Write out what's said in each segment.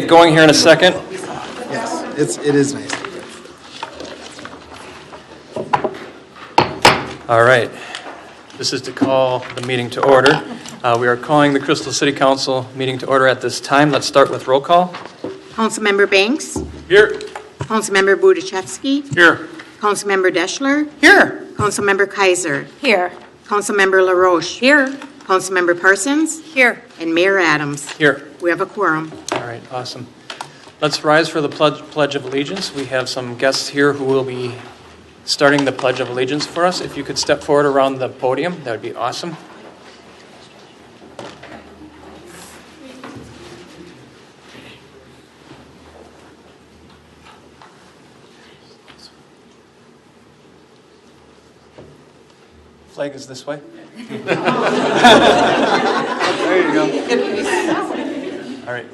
Going here in a second. Yes, it is nice. All right. This is to call the meeting to order. We are calling the Crystal City Council meeting to order at this time. Let's start with roll call. Councilmember Banks. Here. Councilmember Budichevsky. Here. Councilmember Deschler. Here. Councilmember Kaiser. Here. Councilmember LaRoche. Here. Councilmember Parsons. Here. And Mayor Adams. Here. We have a quorum. All right, awesome. Let's rise for the Pledge of Allegiance. We have some guests here who will be starting the Pledge of Allegiance for us. If you could step forward around the podium, that would be awesome. Flag is this way. There you go. All right.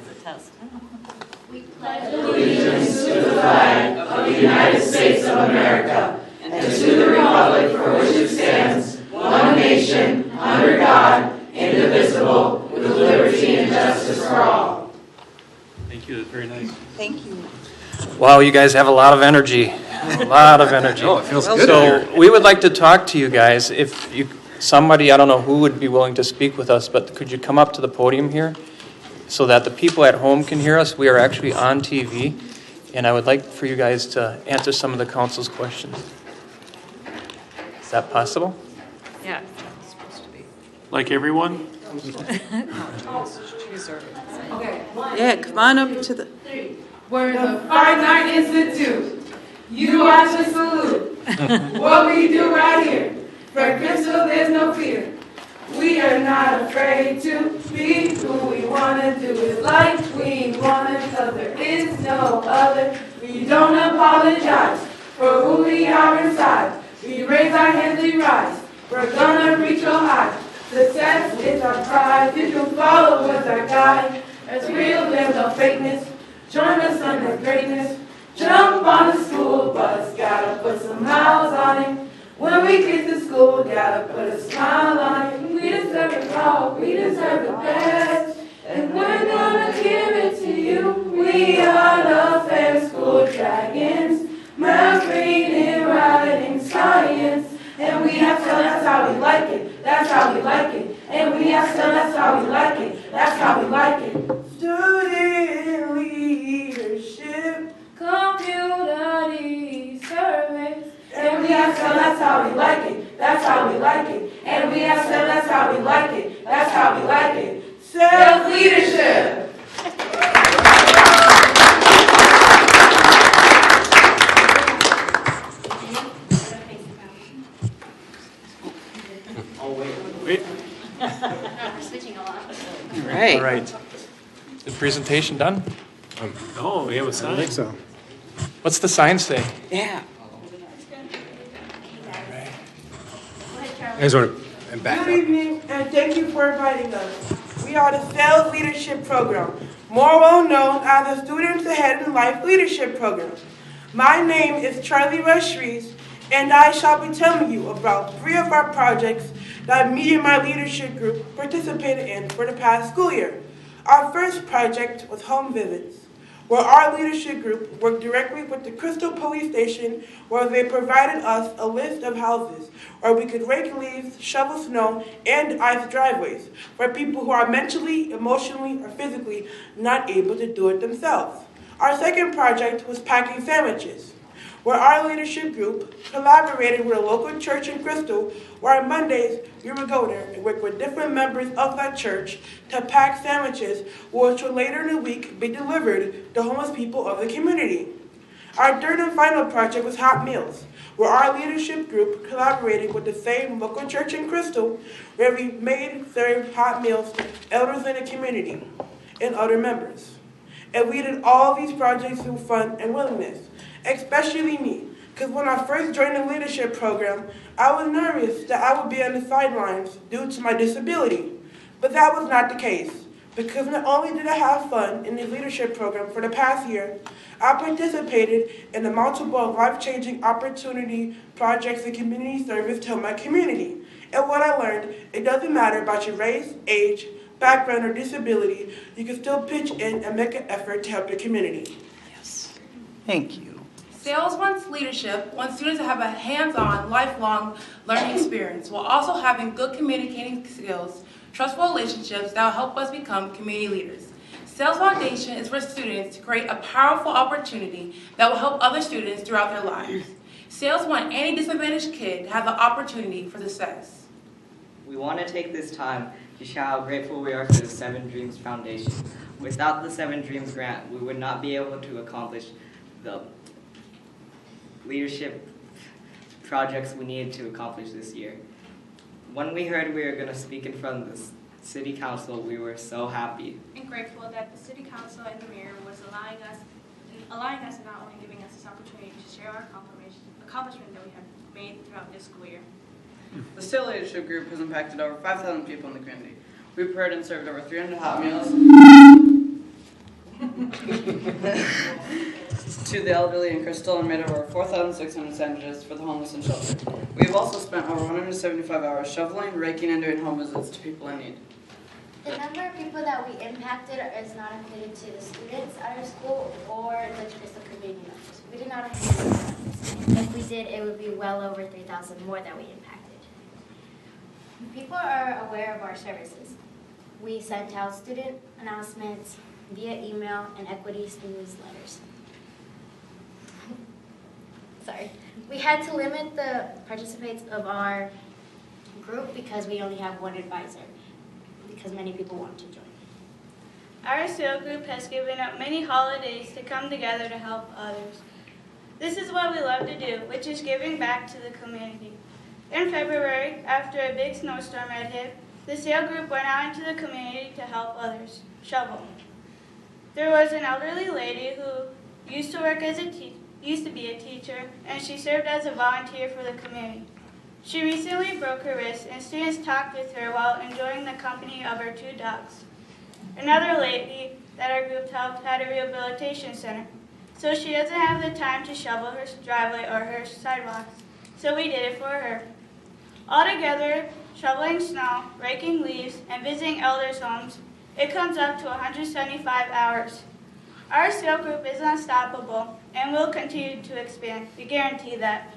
Allegiance to the flag of the United States of America and to the republic for which it stands, one nation, under God, indivisible, with liberty and justice for all. Thank you. That's very nice. Thank you. Wow, you guys have a lot of energy. A lot of energy. Oh, it feels good So we would like to talk to you guys. If you, somebody, I don't know who would be willing to speak with us, but could you come up to the podium here so that the people at home can hear us? We are actually on TV, and I would like for you guys to answer some of the council's questions. Is that possible? Yeah. It's supposed to be. Like everyone? Yeah, come on up to the. We're the Fine Art Institute. You watch and salute. What we do right here. For Crystal, there's no fear. We are not afraid to be who we want to do it like we want to, because there is no other. We don't apologize for who we are inside. We raise our hands, we rise. We're gonna reach real high. Success is our pride. You can follow with our guide. It's real, there's no fakeness. Join us in the greatness. Jump on the school bus, gotta put some miles on it. When we get to school, gotta put a smile on it. We deserve it all, we deserve the best. And we're gonna give it to you. We are the fair school dragons. Math, reading, writing, science. And we have to, that's how we like it. That's how we like it. And we have to, that's how we like it. That's how we like it. Student leadership. Community service. And we have to, that's how we like it. That's how we like it. And we have to, that's how we like it. That's how we like it. Self-leadership. Wait. Right. All right. The presentation done? Oh, we have a sign. I think so. What's the sign say? Yeah. I just want to back Good up. evening, and thank you for inviting us. We are the Sales Leadership Program, more well known as the Students Ahead in Life Leadership Program. My name is Charlie Rushries, and I shall be telling you about 3 of our projects that me and my leadership group participated in for the past school year. Our first project was home visits, where our leadership group worked directly with the Crystal Police Station, where they provided us a list of houses where we could rake leaves, shovel snow, and ice driveways for people who are mentally, emotionally, or physically not able to do it themselves. Our second project was packing sandwiches, where our leadership group collaborated with a local church in Crystal, where on Mondays we would go there and work with different members of that church to pack sandwiches, which would later in the week be delivered to homeless people of the community. Our third and final project was hot meals, where our leadership group collaborated with the same local church in Crystal, where we made and served hot meals to elders in the community and other members. And we did all these projects through fun and willingness, especially me, because when I first joined the leadership program, I was nervous that I would be on the sidelines due to my disability. But that was not the case, because not only did I have fun in the leadership program for the past year, I participated in the multiple life-changing opportunity projects and community service to my community. And what I learned, it doesn't matter about your race, age, background, or disability, you can still pitch in and make an effort to help your community. Thank you. Sales wants leadership, wants students to have a hands-on, lifelong learning experience while also having good communicating skills, trustful relationships that will help us become community leaders. Sales Foundation is for students to create a powerful opportunity that will help other students throughout their lives. Sales want any disadvantaged kid to have the opportunity for success. We want to take this time to show how grateful we are for the Seven Dreams Foundation. Without the Seven Dreams grant, we would not be able to accomplish the leadership projects we needed to accomplish this year. When we heard we were going to speak in front of the City Council, we were so happy. And grateful that the City Council and the Mayor was allowing us and not only giving us this opportunity to share our accomplishment that we have made throughout this school year. The STILL Leadership Group has impacted over 5,000 people in the community. We've prepared and served over 300 hot meals to the elderly in Crystal and made over 4,600 sandwiches for the homeless and shelter. We have also spent over 175 hours shoveling, raking, and doing home visits to people in need. The number of people that we impacted is not included to the students at our school or the Crystal community members. We did not have any numbers. If we did, it would be well over 3,000 more that we impacted. People are aware of our services. We sent out student announcements via email and equities newsletters. Sorry. We had to limit the participants of our group because we only have one advisor, because many people want to join. Our STILL group has given up many holidays to come together to help others. This is what we love to do, which is giving back to the community. In February, after a big snowstorm had hit, the STILL group went out into the community to help others shovel. There was an elderly lady who used to be a teacher, and she served as a volunteer for the community. She recently broke her wrist, and students talked with her while enjoying the company of her 2 dogs. Another lady that our group helped had a rehabilitation center, so she doesn't have the time to shovel her driveway or her sidewalks, so we did it for her. Altogether, shoveling snow, raking leaves, and visiting elders' homes, it comes up to 175 hours. Our STILL group is unstoppable and will continue to expand. We guarantee that.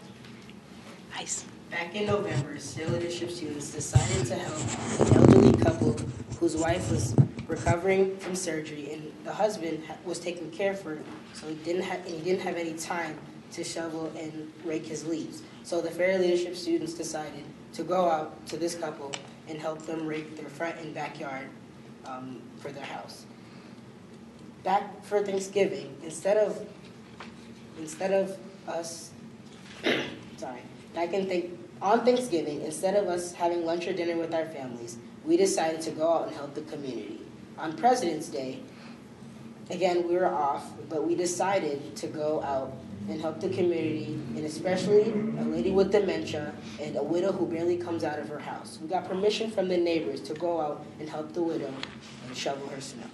Nice. Back in November, STILL Leadership students decided to help an elderly couple whose wife was recovering from surgery and the husband was taking care of her, so he didn't have any time to shovel and rake his leaves. So the Fair Leadership students decided to go out to this couple and help them rake their front and backyard for their house. Back for Thanksgiving, instead of us, on Thanksgiving, instead of us having lunch or dinner with our families, we decided to go out and help the community. On President's Day, again, we were off, but we decided to go out and help the community, and especially a lady with dementia and a widow who barely comes out of her house. We got permission from the neighbors to go out and help the widow and shovel her snow.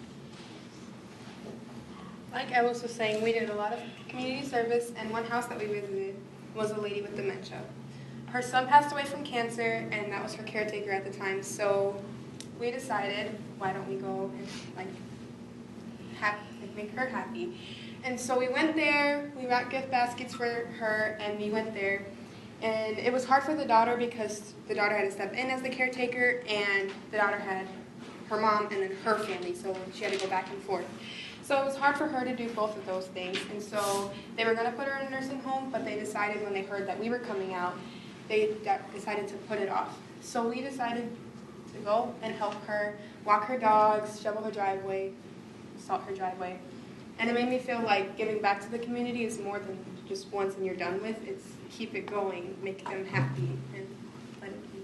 Like Ellis was saying, we did a lot of community service, and one house that we visited was a lady with dementia. Her son passed away from cancer, and that was her caretaker at the time, so we decided, why don't we go and make her happy. And so we went there, we got gift baskets for her, and we went there. And it was hard for the daughter because the daughter had to step in as the caretaker, and the daughter had her mom and then her family, so she had to go back and forth. So it was hard for her to do both of those things. And so they were going to put her in a nursing home, but they decided when they heard that we were coming out, they decided to put it off. So we decided to go and help her walk her dogs, shovel her driveway, salt her driveway. And it made me feel like giving back to the community is more than just once and you're done with. It's keep it going, make them happy, and let it be.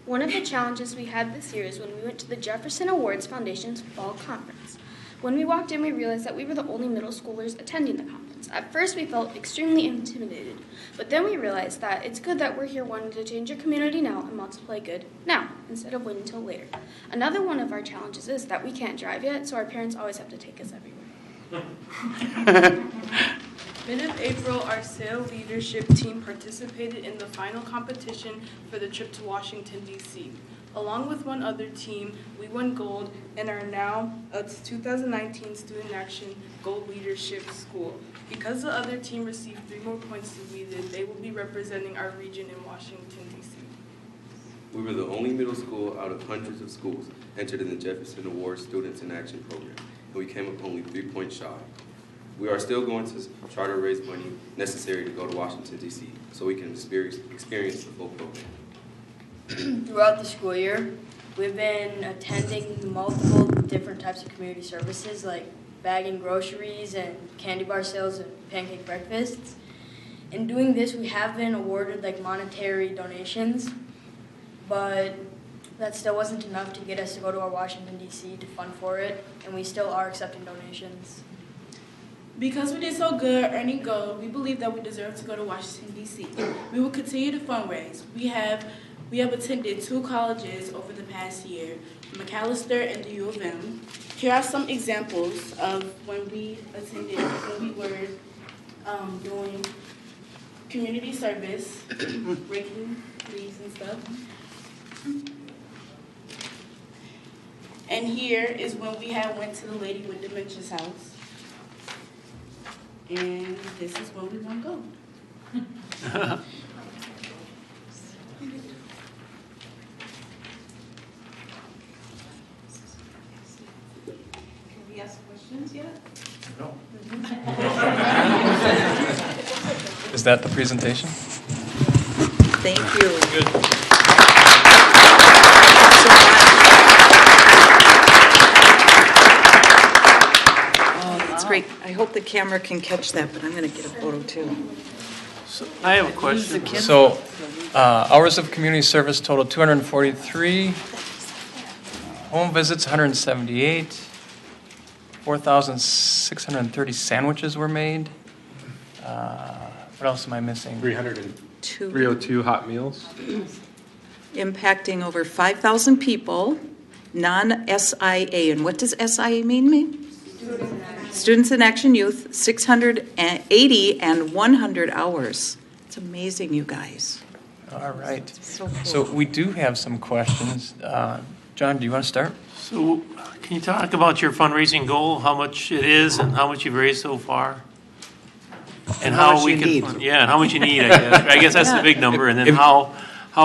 One of the challenges we had this year is when we went to the Jefferson Awards Foundation's fall conference. When we walked in, we realized that we were the only middle schoolers attending the conference. At first, we felt extremely intimidated, but then we realized that it's good that we're here wanting to change our community now and multiply good now, instead of waiting until later. Another one of our challenges is that we can't drive yet, so our parents always have to take us everywhere. Mid-April, our STILL leadership team participated in the final competition for the trip to Washington, D.C. Along with one other team, we won gold and are now a 2019 Student Action Gold Leadership School. Because the other team received 3 more points than we did, they will be representing our region in Washington, D.C. We were the only middle school out of hundreds of schools entered in the Jefferson Award Students in Action program, and we came up only 3 points shy. We are still going to try to raise money necessary to go to Washington, D.C., so we can experience the full program. Throughout the school year, we've been attending multiple different types of community services like bagging groceries and candy bar sales and pancake breakfasts. In doing this, we have been awarded like monetary donations, but that still wasn't enough to get us to go to our Washington, D.C. to fund for it, and we still are accepting donations. Because we did so good earning gold, we believe that we deserve to go to Washington, D.C. We will continue to fundraise. We have attended 2 colleges over the past year, McAllister and the U of M. Here are some examples of when we attended, when we were doing community service, raking leaves and stuff. And here is when we had went to the lady with dementia's house. And this is when we won gold. Can we ask questions yet? No. Is that the presentation? Thank you. Good. That's great. I hope the camera can catch that, but I'm going to get a photo too. So I have a question. So, hours of community service total 243. Home visits 178. 4,630 sandwiches were made. What else am I missing? 302 hot meals. Impacting over 5,000 people, non-SIA. And what does SIA mean? Students in Action Youth, 680 and 100 hours. It's amazing, you guys. All right. So cool. So we do have some questions. John, do you want to start? So can you talk about your fundraising goal, how much it is and how much you've raised so far? And how how much we you can need. Yeah, and how much you need, I guess. I guess that's the big number. And then how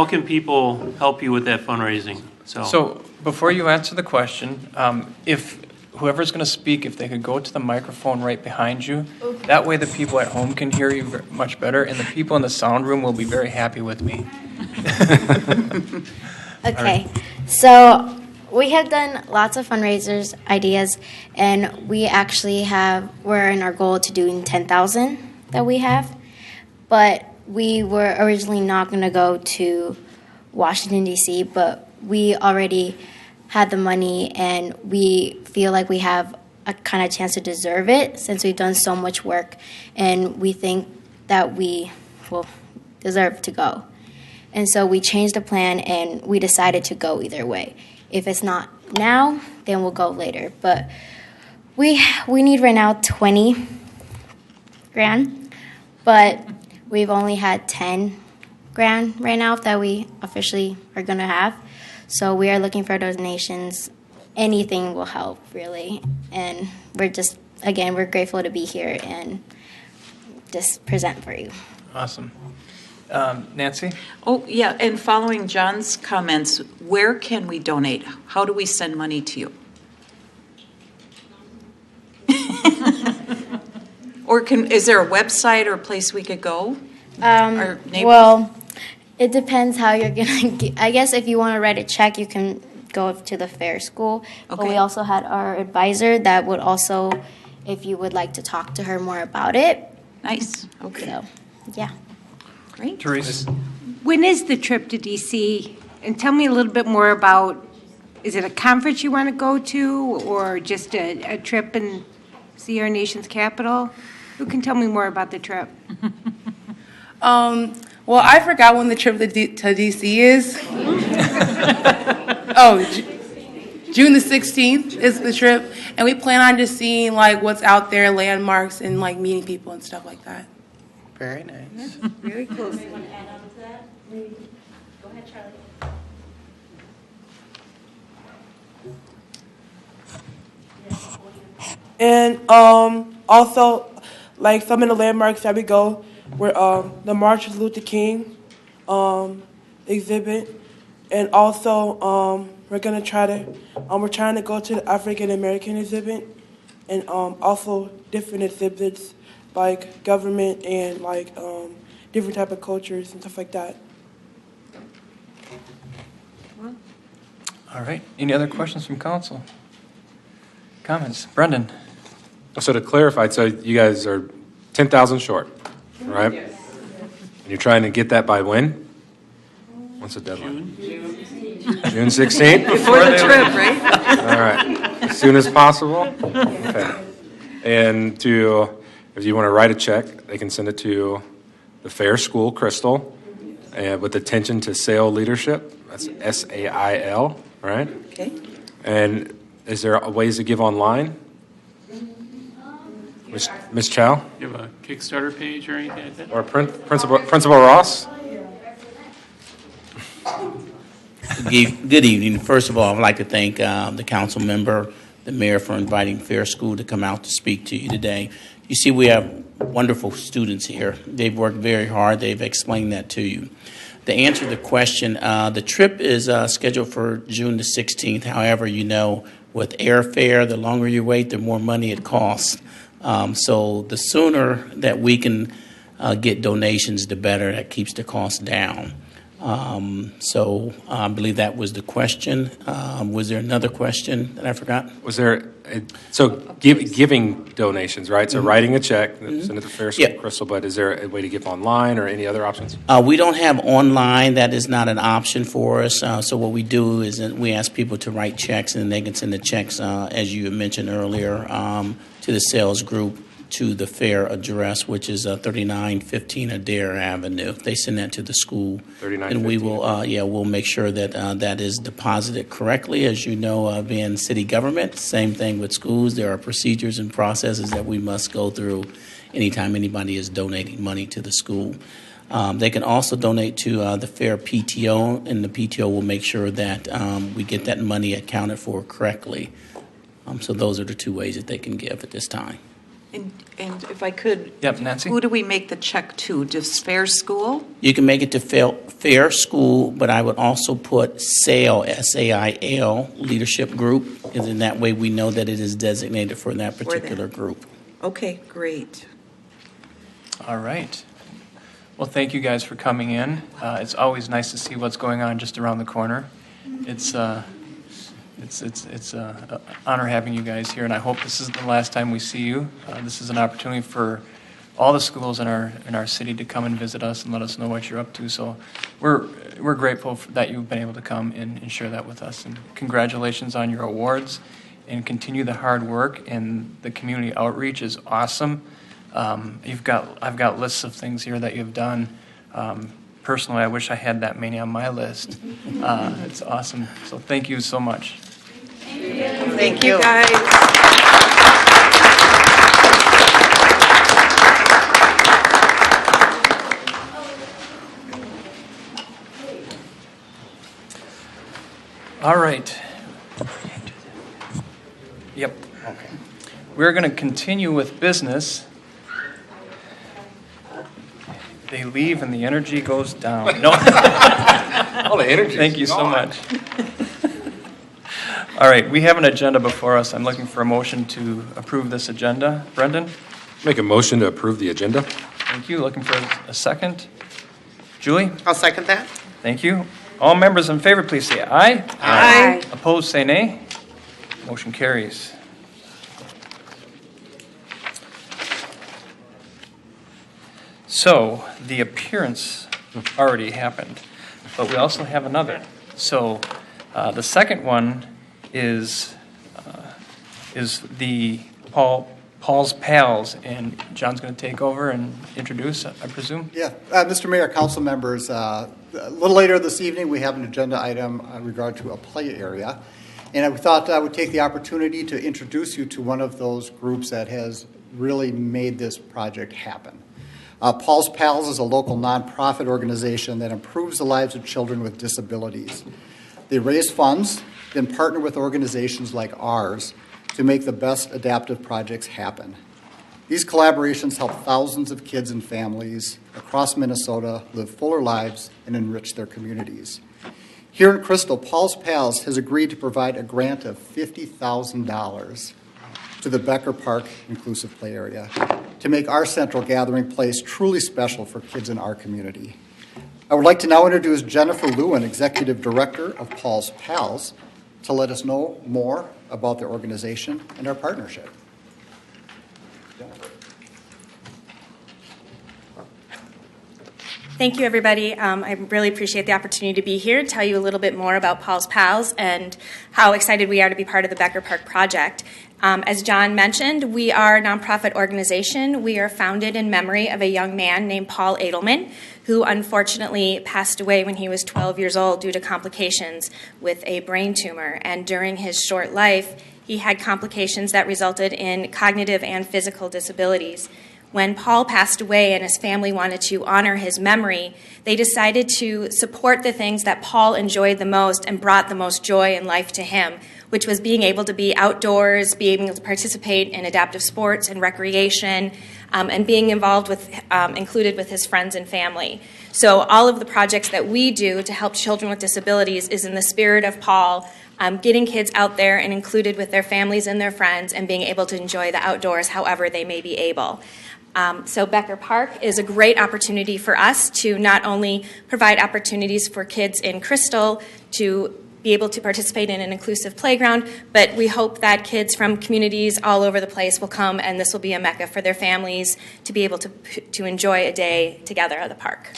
can people help you with that fundraising? So before you answer the question, if whoever's going to speak, if they could go to the microphone right behind you, that way the people at home can hear you much better, and the people in the sound room will be very happy with me. Okay, so we have done lots of fundraisers ideas, and we actually we're in our goal to doing 10,000 that we have, but we were originally not going to go to Washington, D.C., but we already had the money, and we feel like we have a kind of chance to deserve it since we've done so much work, and we think that we will deserve to go. And so we changed the plan, and we decided to go either way. If it's not now, then we'll go later. But we need right now 20 grand, but we've only had 10 grand right now that we officially are going to have. So we are looking for donations. Anything will help, really. And we're grateful to be here and just present for you. Awesome. Nancy? Oh, yeah, and following John's comments, where can we donate? How do we send money to you? Or is there a website or a place we could go? Our neighbors? Well, it depends how you're going to I guess if you want to write a check, you can go to the fair school. Okay. But we also had our advisor that would also, if you would like to talk to her more about it. Nice. Okay. So, yeah. Great. Teresa? When is the trip to D.C.? And tell me a little bit more about, is it a conference you want to go to or just a trip and see our nation's capital? Who can tell me more about the trip? Well, I forgot when the trip to DC is. June the 16th is the trip, and we plan on just seeing like what's out there, landmarks, and like meeting people and stuff like that. Very nice. Very cool. Anybody want to add on to that? Go ahead, Charlie. And also, like some of the landmarks that we go, were the March of Luther King exhibit, and also we're trying to go to the African American exhibit, and also different exhibits like government and like different type of cultures and stuff like that. All right. Any other questions from council? Comments? Brendan? So to clarify, so you guys are 10,000 short, right? Yes. And you're trying to get that by when? What's the deadline? June 16th? Before the trip, right? All right. As soon as possible? Okay. And if you want to write a check, they can send it to the Fair School, Crystal, with attention to SAIL leadership. That's SAIL, right? Okay. And is there ways to give online? Ms. Chow? You have a Kickstarter page or anything like that? Or Principal Ross? Good evening. First of all, I'd like to thank the council member, the mayor, for inviting Fair School to come out to speak to you today. You see, we have wonderful students here. They've worked very hard. They've explained that to you. To answer the question, the trip is scheduled for June the 16th. However, you know, with airfare, the longer you wait, the more money it costs. So the sooner that we can get donations, the better. That keeps the cost down. So I believe that was the question. Was there another question that I forgot? Was there giving donations, right? So writing a check, send it to Fair School, Crystal, but is there a way to give online or any other options? We don't have online. That is not an option for us. So what we do is we ask people to write checks, and they can send the checks, as you mentioned earlier, to the sales group, to the fair address, which is 3915 Adair Avenue. They send that to the school, and we will, we'll make sure that that is deposited correctly. As you know, being city government, same thing with schools. There are procedures and processes that we must go through anytime anybody is donating money to the school. They can also donate to the fair PTO, and the PTO will make sure that we get that money accounted for correctly. So those are the two ways that they can give at this time. And if I could, Nancy? Who do we make the check to? Just Fair School? You can make it to Fair School, but I would also put SAIL, S-A-I-L, leadership group, because in that way we know that it is designated for that particular group. Okay, great. All right. Well, thank you guys for coming in. It's always nice to see what's going on just around the corner. It's an honor having you guys here, and I hope this isn't the last time we see you. This is an opportunity for all the schools in our city to come and visit us and let us know what you're up to. So we're grateful that you've been able to come and share that with us. And congratulations on your awards, and continue the hard work. And the community outreach is awesome. I've got lists of things here that you've done. Personally, I wish I had that many on my list. It's awesome. So thank you so much. Thank you, guys. All right. Yep. Okay. We're going to continue with business. They leave and the energy goes down. No. All the energy. Thank you so much. All right, we have an agenda before us. I'm looking for a motion to approve this agenda. Brendan? Make a motion to approve the agenda. Thank you. Looking for a second. Julie? I'll second that. Thank you. All members in favor, please say aye. Aye. Opposed, say nay. Motion carries. So, the appearance already happened, but we also have another. So, the second one is the Paul's Pals, and John's going to take over and introduce, I presume? Yeah, Mr. Mayor, council members, a little later this evening we have an agenda item in regard to a play area, and I thought I would take the opportunity to introduce you to one of those groups that has really made this project happen. Paul's Pals is a local nonprofit organization that improves the lives of children with disabilities. They raise funds, then partner with organizations like ours to make the best adaptive projects happen. These collaborations help thousands of kids and families across Minnesota live fuller lives and enrich their communities. Here in Crystal, Paul's Pals has agreed to provide a grant of $50,000 to the Becker Park Inclusive Play Area to make our central gathering place truly special for kids in our community. I would like to now introduce Jennifer Lewin, Executive Director of Paul's Pals, to let us know more about their organization and our partnership. Thank you, everybody. I really appreciate the opportunity to be here and tell you a little bit more about Paul's Pals and how excited we are to be part of the Becker Park project. As John mentioned, we are a nonprofit organization. We are founded in memory of a young man named Paul Edelman, who unfortunately passed away when he was 12 years old due to complications with a brain tumor. And during his short life, he had complications that resulted in cognitive and physical disabilities. When Paul passed away and his family wanted to honor his memory, they decided to support the things that Paul enjoyed the most and brought the most joy in life to him, which was being able to be outdoors, being able to participate in adaptive sports and recreation, and being involved with, included with his friends and family. So all of the projects that we do to help children with disabilities is in the spirit of Paul, getting kids out there and included with their families and their friends and being able to enjoy the outdoors however they may be able. So Becker Park is a great opportunity for us to not only provide opportunities for kids in Crystal to be able to participate in an inclusive playground, but we hope that kids from communities all over the place will come, and this will be a mecca for their families to be able to enjoy a day together at the park.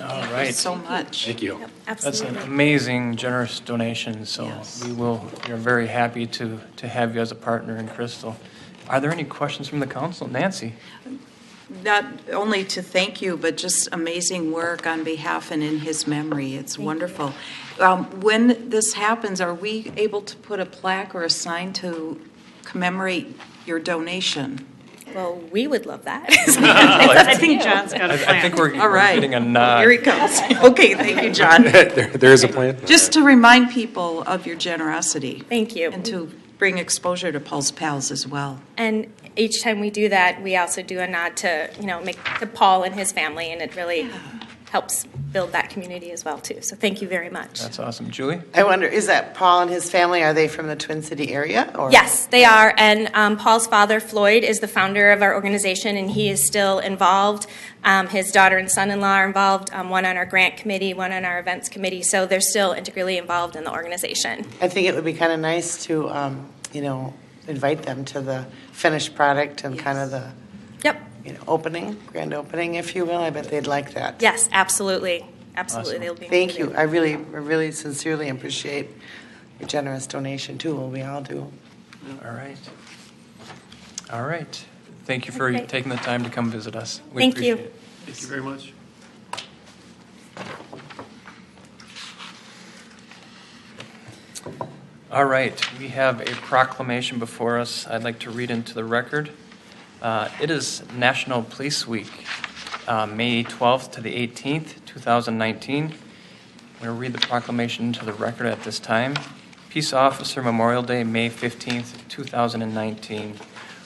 All Thank right. you so much. Thank you. Yep, That's absolutely. an amazing, generous donation, so we're very happy to have you as a partner in Crystal. Are there any questions from the council? Nancy? Not only to thank you, but just amazing work on behalf and in his memory. It's wonderful. When this happens, are we able to put a plaque or a sign to commemorate your donation? Well, we would love that. I think John's got a plan. I think we're All right. getting a nod. Here he comes. Okay, thank you, John. There is a plan. Just to remind people of your generosity. Thank you. And to bring exposure to Paul's Pals as well. And each time we do that, we also do a nod to, to Paul and his family, and it really helps build that community as well, too. So thank you very much. That's awesome. Julie? I wonder, is that Paul and his family, are they from the Twin City area? Or? Yes, they are. And Paul's father, Floyd, is the founder of our organization, and he is still involved. His daughter and son-in-law are involved, one on our grant committee, one on our events committee. So they're still integrally involved in the organization. I think it would be kind of nice to, invite them to the finished product and kind of the grand opening, if you will. I bet they'd like that. Yes, absolutely. Absolutely. Awesome. They'll be Thank you. included. I really sincerely appreciate your generous donation, too. Well, we all do. All right. All right. Thank you for Okay. taking the time to come visit us. We Thank you. appreciate it. Thank you very much. All right, we have a proclamation before us I'd like to read into the record. It is National Police Week, May 12th to the 18th, 2019. I'm going to read the proclamation into the record at this time. Peace Officer Memorial Day, May 15th, 2019.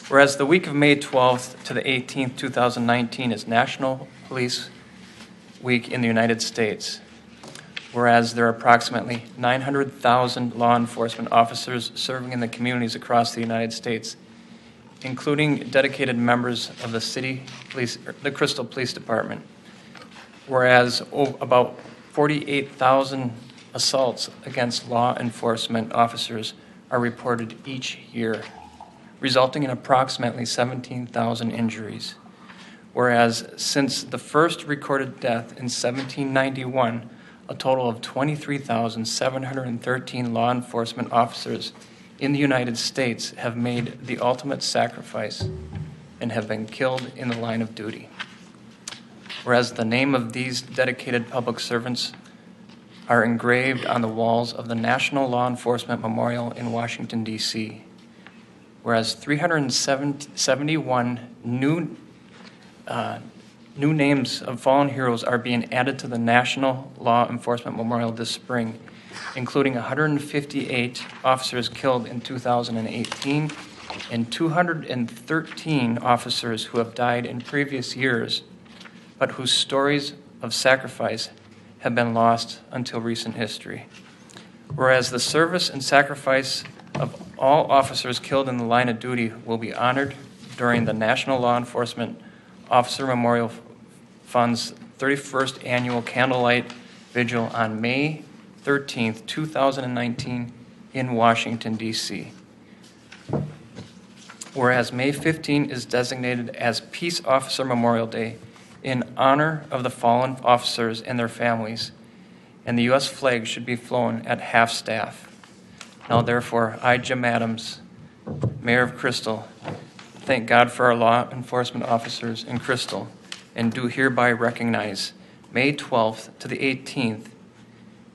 Whereas the week of May 12th to the 18th, 2019 is National Police Week in the United States. Whereas there are approximately 900,000 law enforcement officers serving in the communities across the United States, including dedicated members of the Crystal Police Department. Whereas about 48,000 assaults against law enforcement officers are reported each year, resulting in approximately 17,000 injuries. Whereas since the first recorded death in 1791, a total of 23,713 law enforcement officers in the United States have made the ultimate sacrifice and have been killed in the line of duty. Whereas the name of these dedicated public servants are engraved on the walls of the National Law Enforcement Memorial in Washington, D.C. Whereas 371 new names of fallen heroes are being added to the National Law Enforcement Memorial this spring, including 158 officers killed in 2018 and 213 officers who have died in previous years, but whose stories of sacrifice have been lost until recent history. Whereas the service and sacrifice of all officers killed in the line of duty will be honored during the National Law Enforcement Officer Memorial Fund's 31st Annual Candlelight Vigil on May 13th, 2019 in Washington, D.C. Whereas May 15 is designated as Peace Officer Memorial Day in honor of the fallen officers and their families, and the U.S. flag should be flown at half-staff. Now, therefore, I, Jim Adams, Mayor of Crystal, thank God for our law enforcement officers in Crystal, and do hereby recognize May 12th to the 18th,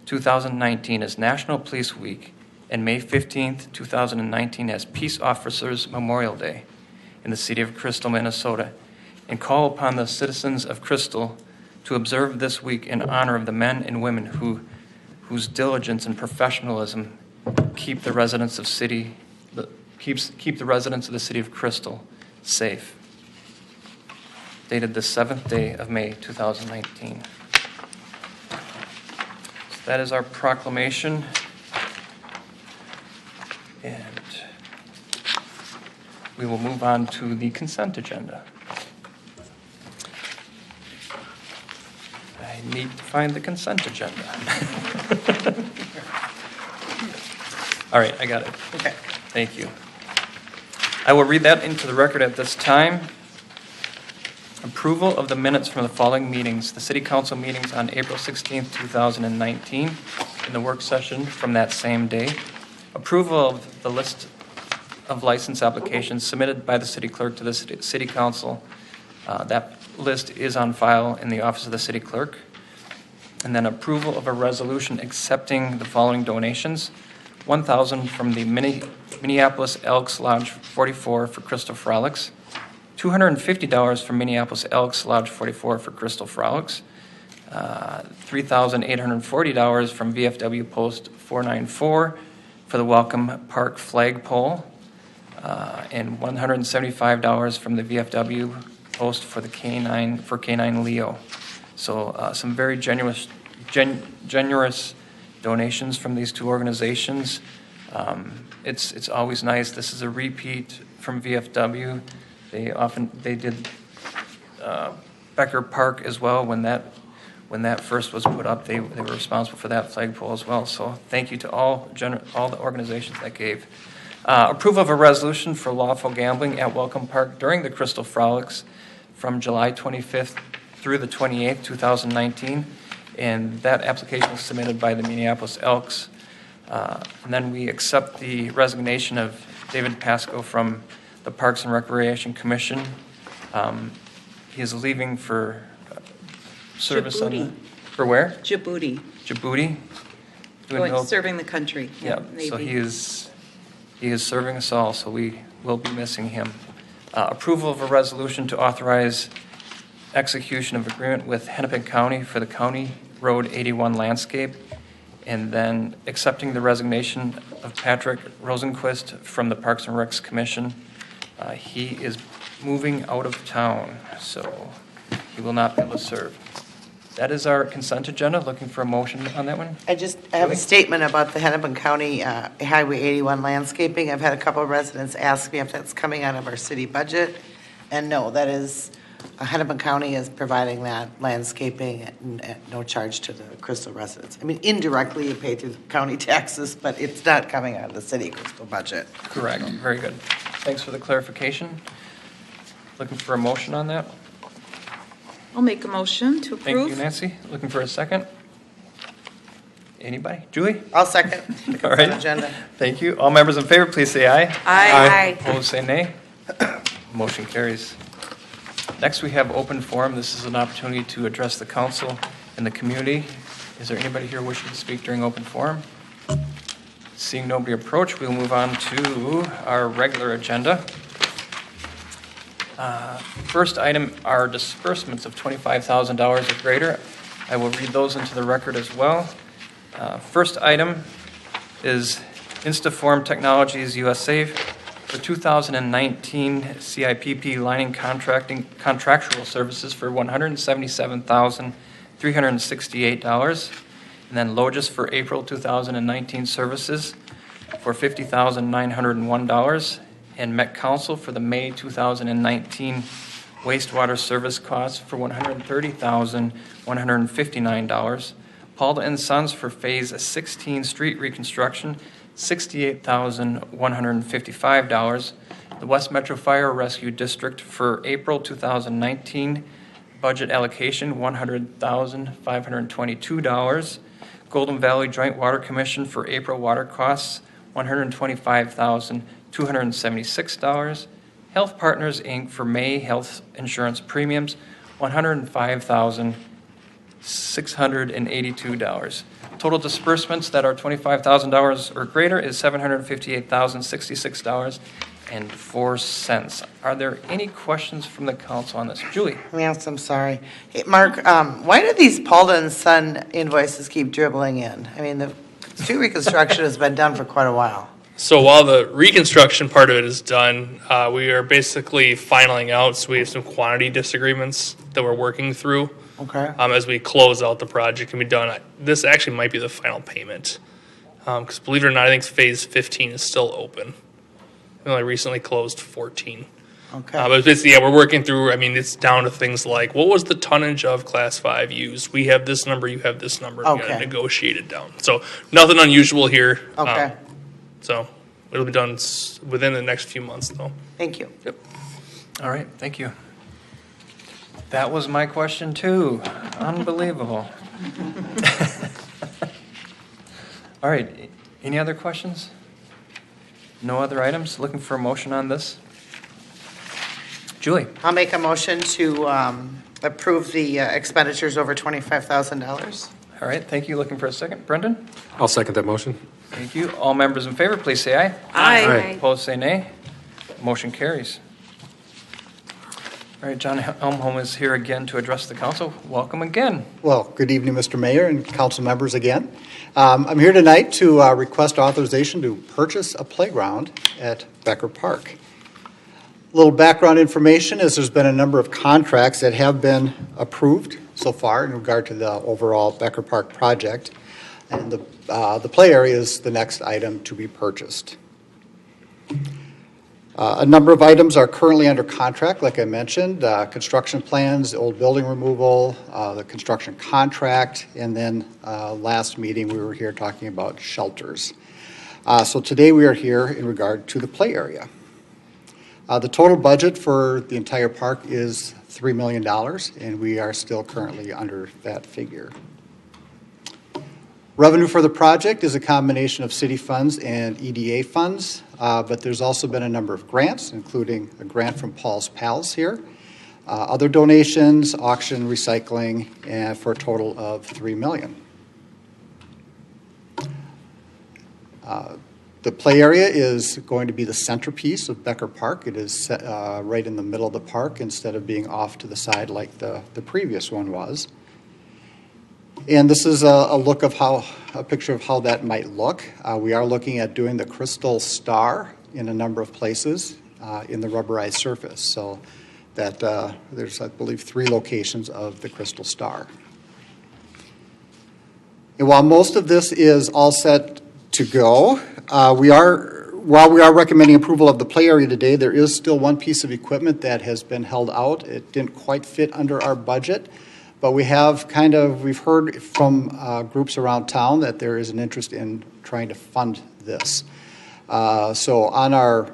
2019 as National Police Week, and May 15th, 2019 as Peace Officers Memorial Day in the city of Crystal, Minnesota, and call upon the citizens of Crystal to observe this week in honor of the men and women whose diligence and professionalism keep the residents of the city of Crystal safe. Dated the 7th day of May 2019. So that is our proclamation. And we will move on to the consent agenda. I need to find the consent agenda. All right, I got it. Okay. Thank you. I will read that into the record at this time. Approval of the minutes from the following meetings: the City Council meetings on April 16th, 2019, and the work session from that same day. Approval of the list of license applications submitted by the City Clerk to the City Council. That list is on file in the office of the City Clerk. And then approval of a resolution accepting the following donations: $1,000 from the Minneapolis Elks Lodge 44 for Crystal Frolics, $250 from Minneapolis Elks Lodge 44 for Crystal Frolics, $3,840 from VFW Post 494 for the Welcome Park flagpole, and $175 from the VFW Post for the Canine Leo. So some very generous donations from these two organizations. It's always nice. This is a repeat from VFW. They did Becker Park as well when that first was put up. They were responsible for that flagpole as well. So thank you to all the organizations that gave. Approval of a resolution for lawful gambling at Welcome Park during the Crystal Frolics from July 25th through the 28th, 2019. And that application was submitted by the Minneapolis Elks. And then we accept the resignation of David Pasco from the Parks and Recreation Commission. He is leaving for service for where? Djibouti. Serving the country. Yeah, so he is serving us all, so we will be missing him. Approval of a resolution to authorize execution of agreement with Hennepin County for the County Road 81 landscape, and then accepting the resignation of Patrick Rosenquist from the Parks and Recs Commission. He is moving out of town, so he will not be able to serve. That is our consent agenda. Looking for a motion on that one? I have a statement about the Hennepin County Highway 81 landscaping. I've had a couple of residents ask me if that's coming out of our city budget, and no, that is Hennepin County is providing that landscaping at no charge to the Crystal residents. I mean, indirectly you pay through the county taxes, but it's not coming out of the city Crystal budget. Correct. Very good. Thanks for the clarification. Looking for a motion on that? I'll make a motion to approve. Thank you, Nancy. Looking for a second? Anybody? Julie? I'll second the All right. consent agenda. Thank you. All members in favor, please say aye. Aye. Opposed, say nay. Motion carries. Next, we have open forum. This is an opportunity to address the council and the community. Is there anybody here wishing to speak during open forum? Seeing nobody approach, we'll move on to our regular agenda. First item are disbursements of $25,000 or greater. I will read those into the record as well. First item is Instaform Technologies USA for 2019 CIPP lining contractual services for $177,368. And then Logis for April 2019 services for $50,901. And Met Council for the May 2019 wastewater service costs for $130,159. Paul & Sons for Phase 16 street reconstruction, $68,155. The West Metro Fire Rescue District for April 2019 budget allocation, $100,522. Golden Valley Joint Water Commission for April water costs, $125,276. Health Partners, Inc. for May health insurance premiums, $105,682. Total disbursements that are $25,000 or greater is $758,066.04. Are there any questions from the council on this? Julie? Yes, I'm sorry. Hey, Mark, why do these Paul & Son invoices keep dribbling in? I mean, the street reconstruction has been done for quite a while. So while the reconstruction part of it is done, we are basically finaling out, so we have some quantity disagreements that we're working through. Okay. As we close out the project and be done. This actually might be the final payment. Because believe it or not, I think phase 15 is still open. We only recently closed 14. Okay. But basically, yeah, we're working through, I mean, it's down to things like, what was the tonnage of Class 5 used? We have this number, you have this number. We got to Okay. negotiate it down. So nothing unusual here. Okay. So it'll be done within the next few months, though. Thank you. Yep. All right, thank you. That was my question, too. Unbelievable. All right, any other questions? No other items? Looking for a motion on this? Julie? I'll make a motion to approve the expenditures over $25,000. All right, thank you. Looking for a second. Brendan? I'll second that motion. Thank you. All members in favor, please say aye. Aye. Aye. Opposed, say nay. Motion carries. All right, John Elmholm is here again to address the council. Welcome again. Well, good evening, Mr. Mayor and council members again. I'm here tonight to request authorization to purchase a playground at Becker Park. A little background information is there's been a number of contracts that have been approved so far in regard to the overall Becker Park project. And the play area is the next item to be purchased. A number of items are currently under contract, like I mentioned, construction plans, old building removal, the construction contract, and then last meeting we were here talking about shelters. So today we are here in regard to the play area. The total budget for the entire park is $3 million, and we are still currently under that figure. Revenue for the project is a combination of city funds and EDA funds, but there's also been a number of grants, including a grant from Paul's Pals here, other donations, auction, recycling, and for a total of $3 million. The play area is going to be the centerpiece of Becker Park. It is right in the middle of the park instead of being off to the side like the previous one was. And this is a picture of how that might look. We are looking at doing the crystal star in a number of places in the rubberized surface. So that there's, I believe, 3 locations of the crystal star. And while most of this is all set to go, while we are recommending approval of the play area today, there is still one piece of equipment that has been held out. It didn't quite fit under our budget. But we've heard from groups around town that there is an interest in trying to fund this. So on our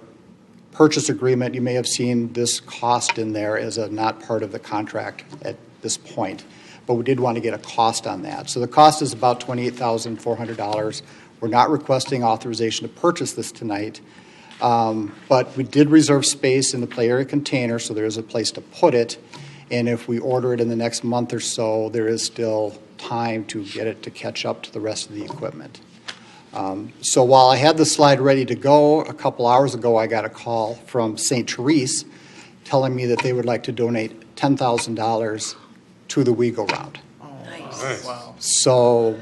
purchase agreement, you may have seen this cost in there as a not part of the contract at this point. But we did want to get a cost on that. So the cost is about $28,400. We're not requesting authorization to purchase this tonight. But we did reserve space in the play area container, so there is a place to put it. And if we order it in the next month or so, there is still time to get it to catch up to the rest of the equipment. So while I had the slide ready to go, a couple hours ago I got a call from St. Therese telling me that they would like to donate $10,000 to the We Go Round. Nice. Wow. So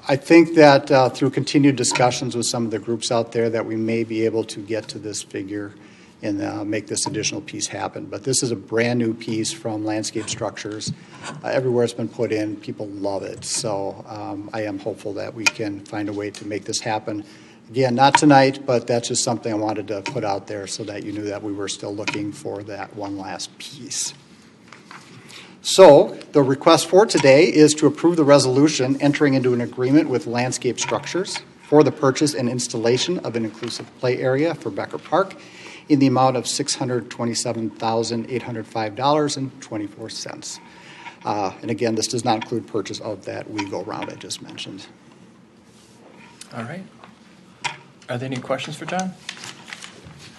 I think that through continued discussions with some of the groups out there that we may be able to get to this figure and make this additional piece happen. But this is a brand-new piece from Landscape Structures. Everywhere it's been put in, people love it. So I am hopeful that we can find a way to make this happen. Again, not tonight, but that's just something I wanted to put out there so that you knew that we were still looking for that one last piece. So the request for today is to approve the resolution entering into an agreement with Landscape Structures for the purchase and installation of an inclusive play area for Becker Park in the amount of $627,805.24. And again, this does not include purchase of that we-go-round I just mentioned. All right. Are there any questions for John?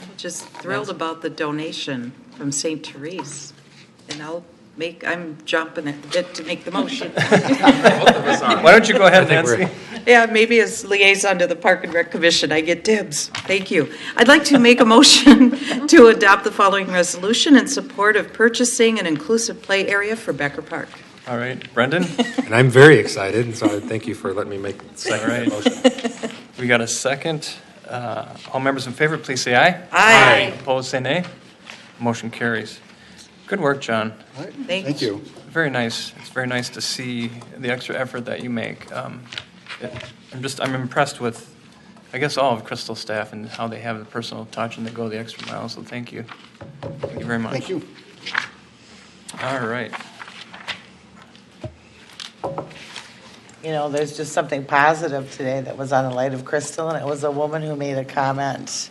I'm just thrilled about the donation from St. Therese. And I'm jumping at the bit to make the motion. Why don't you go ahead, Nancy? Yeah, maybe as liaison to the Park and Rec Commission, I get dibs. Thank you. I'd like to make a motion to adopt the following resolution in support of purchasing an inclusive play area for Becker Park. All right, Brendan? And I'm very excited, and so thank you for letting me make the second motion. We got a second. All members in favor, please say aye. Aye. Opposed, say nay. Motion carries. Good work, John. All right. Thank you. Very nice. It's very nice to see the extra effort that you make. I'm impressed with, I guess, all of Crystal staff and how they have the personal touch and they go the extra mile. So thank you. Thank you very much. Thank you. All right. You know, there's just something positive today that was on the Light of Crystal, and it was a woman who made a comment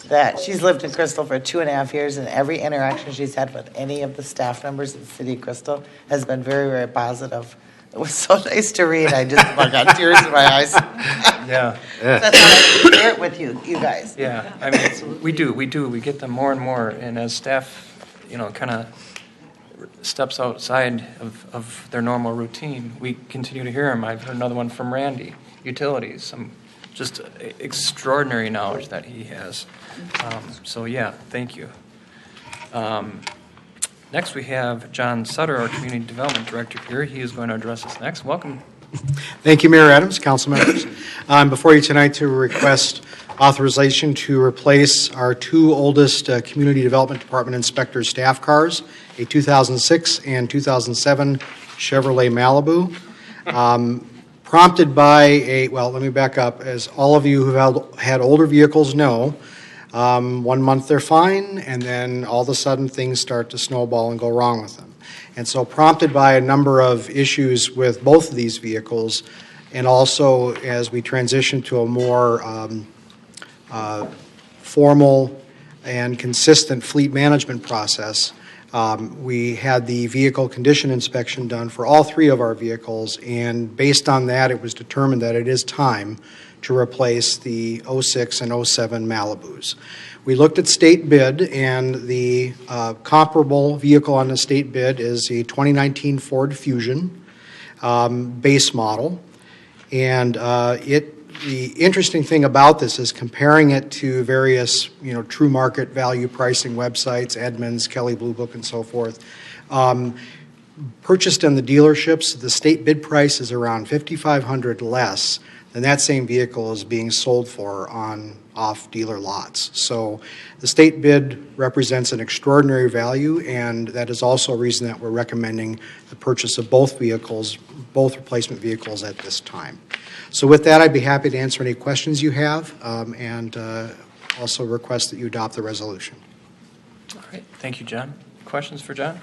that she's lived in Crystal for 2.5 years, and every interaction she's had with any of the staff members at the City of Crystal has been very, very positive. It was so nice to read. I got tears in my eyes. Yeah. That's how I share it with you guys. Yeah. I mean, we do. We get them more and more. And as staff, kind of steps outside of their normal routine, we continue to hear them. I've heard another one from Randy, utilities, some just extraordinary knowledge that he has. So yeah, thank you. Next we have John Sutter, our Community Development Director here. He is going to address us next. Welcome. Thank you, Mayor Adams, council members. I'm before you tonight to request authorization to replace our two oldest Community Development Department inspector staff cars, a 2006 and 2007 Chevrolet Malibu. Prompted by let me back up. As all of you who have had older vehicles know, 1 month they're fine, and then all of a sudden things start to snowball and go wrong with them. And so prompted by a number of issues with both of these vehicles, and also as we transition to a more formal and consistent fleet management process, we had the vehicle condition inspection done for all three of our vehicles, and based on that, it was determined that it is time to replace the 06 and 07 Malibus. We looked at state bid, and the comparable vehicle on the state bid is a 2019 Ford Fusion base model, and the interesting thing about this is comparing it to various, true market value pricing websites, Edmunds, Kelley Blue Book, and so forth. Purchased in the dealerships, the state bid price is around $5,500 less than that same vehicle is being sold for on off dealer lots. So the state bid represents an extraordinary value, and that is also a reason that we're recommending the purchase of both vehicles, both replacement vehicles at this time. So with that, I'd be happy to answer any questions you have, and also request that you adopt the resolution. All right. Thank you, John. Questions for John?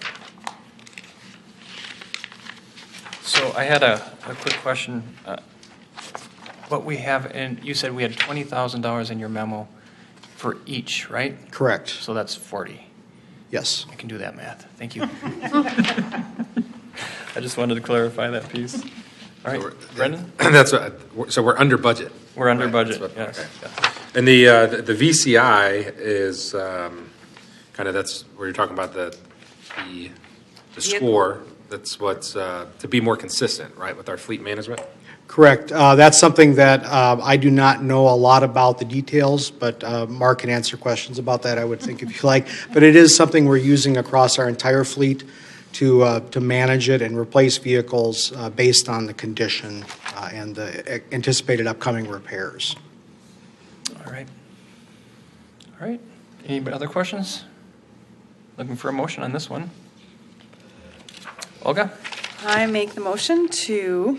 So I had a quick question. What we have, and you said we had $20,000 in your memo for each, right? Correct. So that's 40. Yes. I can do that math. Thank you. I just wanted to clarify that piece. All right, Brendan? So we're under budget. We're under budget, yes. Okay. And the VCI is kind of, that's where you're talking about the score. That's what's to be more consistent, right, with our fleet management? Correct. That's something that I do not know a lot about the details, but Mark can answer questions about that, I would think, if you like. But it is something we're using across our entire fleet to manage it and replace vehicles based on the condition and the anticipated upcoming repairs. All right. All right. Any other questions? Looking for a motion on this one. Olga? I make the motion to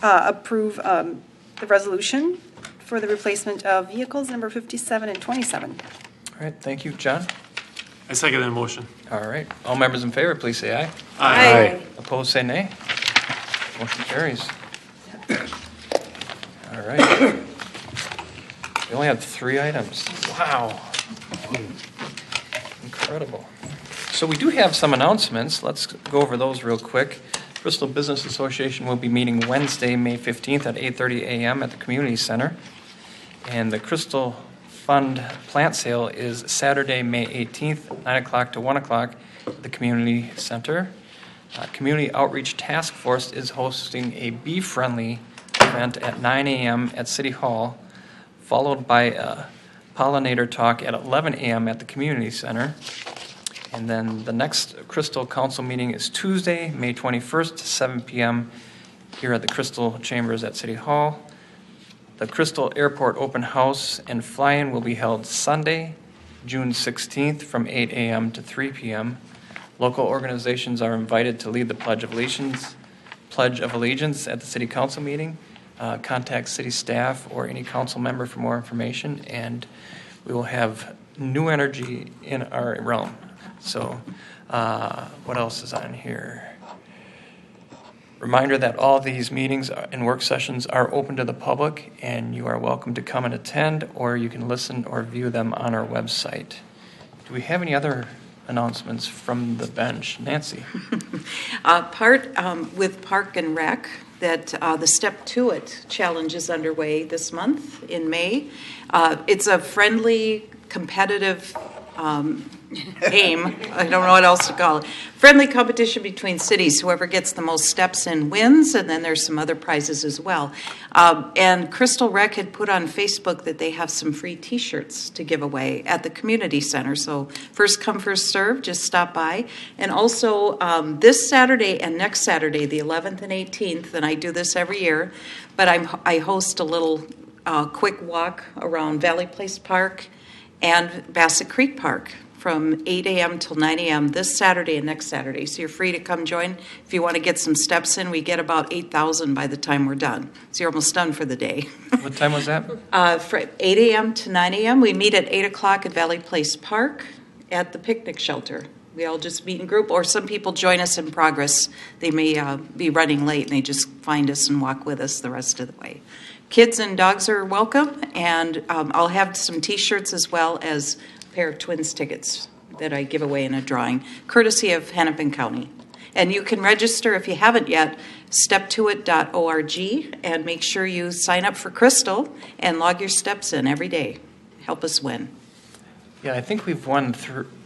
approve the resolution for the replacement of vehicles number 57 and 27. All right, thank you. John? I second that motion. All right. All members in favor, please say aye. Aye. Opposed, say nay. Motion carries. All right. We only have 3 items. Wow. Incredible. So we do have some announcements. Let's go over those real quick. Bristol Business Association will be meeting Wednesday, May 15th at 8:30 a.m. at the Community Center. And the Crystal Fund plant sale is Saturday, May 18th, 9 o'clock to 1 o'clock at the Community Center. Community Outreach Task Force is hosting a bee-friendly event at 9 a.m. at City Hall, followed by a pollinator talk at 11 a.m. at the Community Center. And then the next Crystal Council meeting is Tuesday, May 21st, 7 p.m. here at the Crystal Chambers at City Hall. The Crystal Airport Open House and Fly-In will be held Sunday, June 16th from 8 a.m. to 3 p.m. Local organizations are invited to lead the Pledge of Allegiance at the City Council meeting. Contact city staff or any council member for more information, and we will have new energy in our realm. So, what else is on here? Reminder that all these meetings and work sessions are open to the public, and you are welcome to come and attend, or you can listen or view them on our website. Do we have any other announcements from the bench? Nancy? With Park and Rec, that the Step To It challenge is underway this month in May. It's a friendly, competitive game. I don't know what else to call it. Friendly competition between cities. Whoever gets the most steps in wins, and then there's some other prizes as well. And Crystal Rec had put on Facebook that they have some free T-shirts to give away at the community center. So first come, first serve. Just stop by. And also this Saturday and next Saturday, the 11th and 18th, and I do this every year, but I host a little quick walk around Valley Place Park and Bassett Creek Park from 8 a.m. till 9 a.m. this Saturday and next Saturday. So you're free to come join. If you want to get some steps in, we get about 8,000 by the time we're done. So you're almost done for the day. What time was that? From 8 a.m. to 9 a.m. We meet at 8 o'clock at Valley Place Park at the picnic shelter. We all just meet in group, or some people join us in progress. They may be running late, and they just find us and walk with us the rest of the way. Kids and dogs are welcome, and I'll have some T-shirts as well as a pair of Twins tickets that I give away in a drawing, courtesy of Hennepin County. And you can register if you haven't yet, steptoit.org, and make sure you sign up for Crystal and log your steps in every day. Help us win. Yeah, I think we've won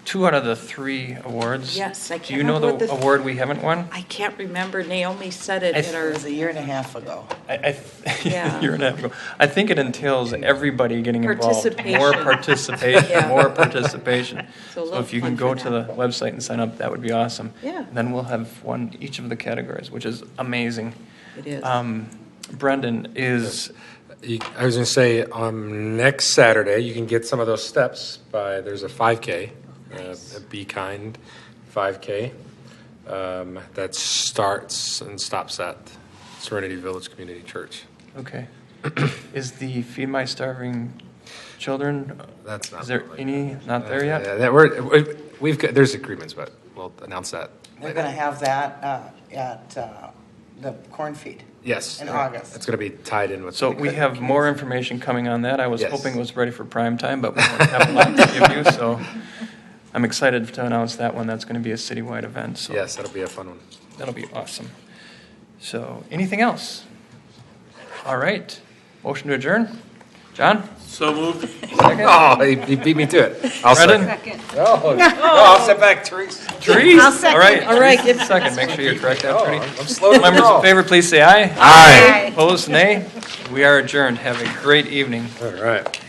2 out of the 3 awards. Yes, I can't Do you know remember the what award we haven't won? I can't remember. Naomi said it at our... It was a year and a half ago. Yeah. A year and a half ago. I think it entails everybody getting involved. Participation. More participation. Yeah. More participation. So So if you can fun go for to the website and sign up, that would be awesome. Yeah. Then we'll have won each of the categories, which is amazing. It is. Brendan, is... I was going to say, next Saturday, you can get some of those steps there's a 5K, a Be Kind 5K, that starts and stops at Serenity Village Community Church. Okay. Is the Feed My Starving Children, That's not is there any, not there yet? We've got, there's agreements, but we'll announce that. They're going to have that at the corn feed. Yes. In August. It's going to be tied in with. So we have more information coming on that. I was Yes. hoping it was ready for prime time, but we don't have a lot to give you, so I'm excited to announce that one. That's going to be a citywide event. So Yes, that'll be a fun one. that'll be awesome. So anything else? All right. Motion to adjourn? John? So moved. Second? Oh, he beat me to it. I'll Brendan? second. No, I'll step back, Therese. Therese? I'll second. All right, give second. Make sure you correct that, Therese. I'm slow to Members go. in favor, please say aye. Aye. Opposed, nay. We are adjourned. Have a great evening. All right.